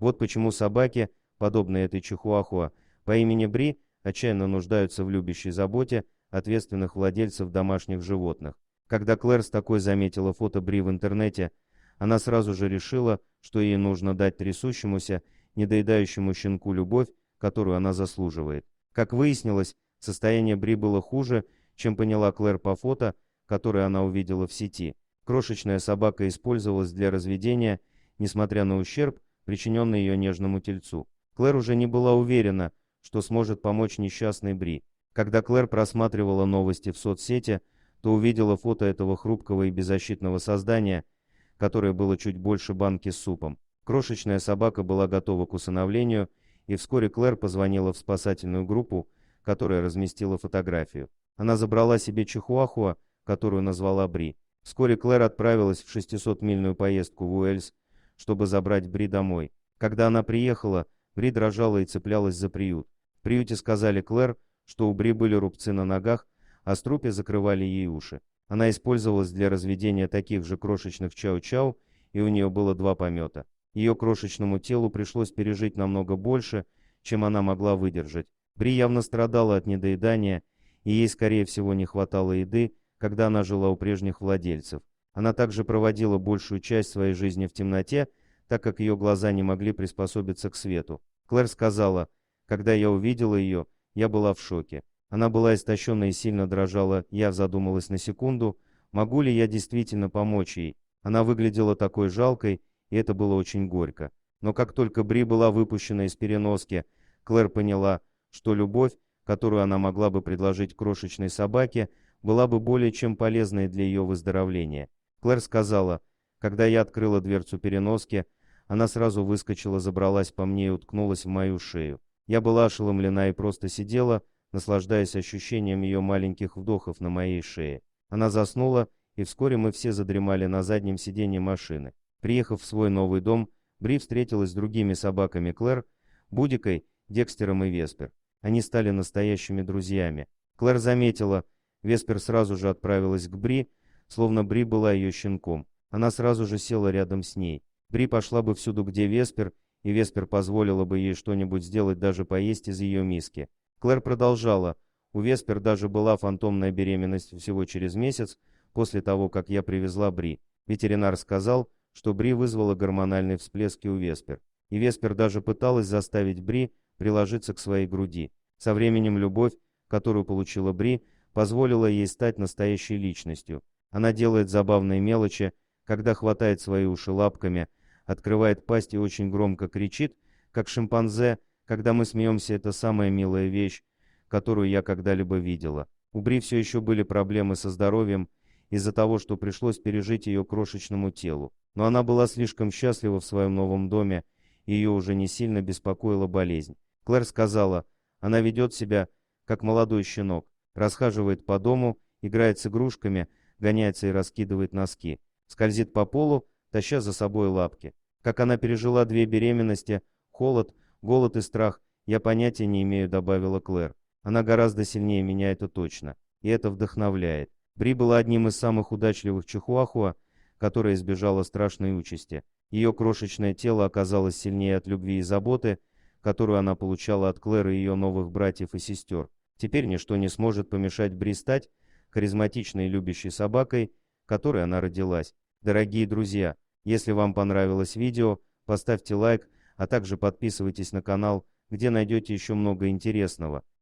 Вот почему собаки, подобные этой чихуахуа, по имени Бри, отчаянно нуждаются в любящей заботе ответственных владельцев домашних животных. Когда Клэр с такой заметила фото Бри в интернете, она сразу же решила, что ей нужно дать трясущемуся, недоедающему щенку любовь, которую она заслуживает. Как выяснилось, состояние Бри было хуже, чем поняла Клэр по фото, которое она увидела в сети. Крошечная собака использовалась для разведения, несмотря на ущерб, причиненный ее нежному тельцу. Клэр уже не была уверена, что сможет помочь несчастной Бри. Когда Клэр просматривала новости в соцсети, то увидела фото этого хрупкого и беззащитного создания, которое было чуть больше банки с супом. Крошечная собака была готова к усыновлению, и вскоре Клэр позвонила в спасательную группу, которая разместила фотографию. Она забрала себе чихуахуа, которую назвала Бри. Вскоре Клэр отправилась в 600-мильную поездку в Уэльс, чтобы забрать Бри домой. Когда она приехала, Бри дрожала и цеплялась за приют. В приюте сказали Клэр, что у Бри были рубцы на ногах, а струпья закрывали ей уши. Она использовалась для разведения таких же крошечных чау-чау, и у нее было 2 помета. Ее крошечному телу пришлось пережить намного больше, чем она могла выдержать. Бри явно страдала от недоедания, и ей, скорее всего, не хватало еды, когда она жила у прежних владельцев. Она также проводила большую часть своей жизни в темноте, так как ее глаза не могли приспособиться к свету. Клэр сказала: «Когда я увидела ее, я была в шоке. Она была истощена и сильно дрожала. Я задумалась на секунду, могу ли я действительно помочь ей. Она выглядела такой жалкой, и это было очень горько». Но как только Бри была выпущена из переноски, Клэр поняла, что любовь, которую она могла бы предложить крошечной собаке, была бы более чем полезной для ее выздоровления. Клэр сказала: «Когда я открыла дверцу переноски, она сразу выскочила, забралась по мне и уткнулась в мою шею. Я была ошеломлена и просто сидела, наслаждаясь ощущением ее маленьких вдохов на моей шее. Она заснула, и вскоре мы все задремали на заднем сиденье машины». Приехав в свой новый дом, Бри встретилась с другими собаками Клэр, Будикой, Декстером и Веспер. Они стали настоящими друзьями. Клэр заметила, Веспер сразу же отправилась к Бри, словно Бри была ее щенком. Она сразу же села рядом с ней. Бри пошла бы всюду, где Веспер, и Веспер позволила бы ей что-нибудь сделать, даже поесть из ее миски. Клэр продолжала: «У Веспер даже была фантомная беременность всего через месяц после того, как я привезла Бри. Ветеринар сказал, что Бри вызвала гормональный всплеск у Веспер. И Веспер даже пыталась заставить Бри приложиться к своей груди. Со временем любовь, которую получила Бри, позволила ей стать настоящей личностью. Она делает забавные мелочи, когда хватает свои уши лапками, открывает пасть и очень громко кричит, как шимпанзе. Когда мы смеемся, это самая милая вещь, которую я когда-либо видела». У Бри все еще были проблемы со здоровьем из-за того, что пришлось пережить ее крошечному телу. Но она была слишком счастлива в своем новом доме, и ее уже не сильно беспокоила болезнь. Клэр сказала: «Она ведет себя, как молодой щенок, расхаживает по дому, играет с игрушками, гоняется и раскидывает носки, скользит по полу, таща за собой лапки. Как она пережила 2 беременности, холод, голод и страх, я понятия не имею», — добавила Клэр. «Она гораздо сильнее меня, это точно, и это вдохновляет». Бри была одним из самых удачливых чихуахуа, которая избежала страшной участи. Ее крошечное тело оказалось сильнее от любви и заботы, которую она получала от Клэр и ее новых братьев и сестер. Теперь ничто не сможет помешать Бри стать харизматичной и любящей собакой, которой она родилась. Дорогие друзья, если вам понравилось видео, поставьте лайк, а также подписывайтесь на канал, где найдете еще много интересного.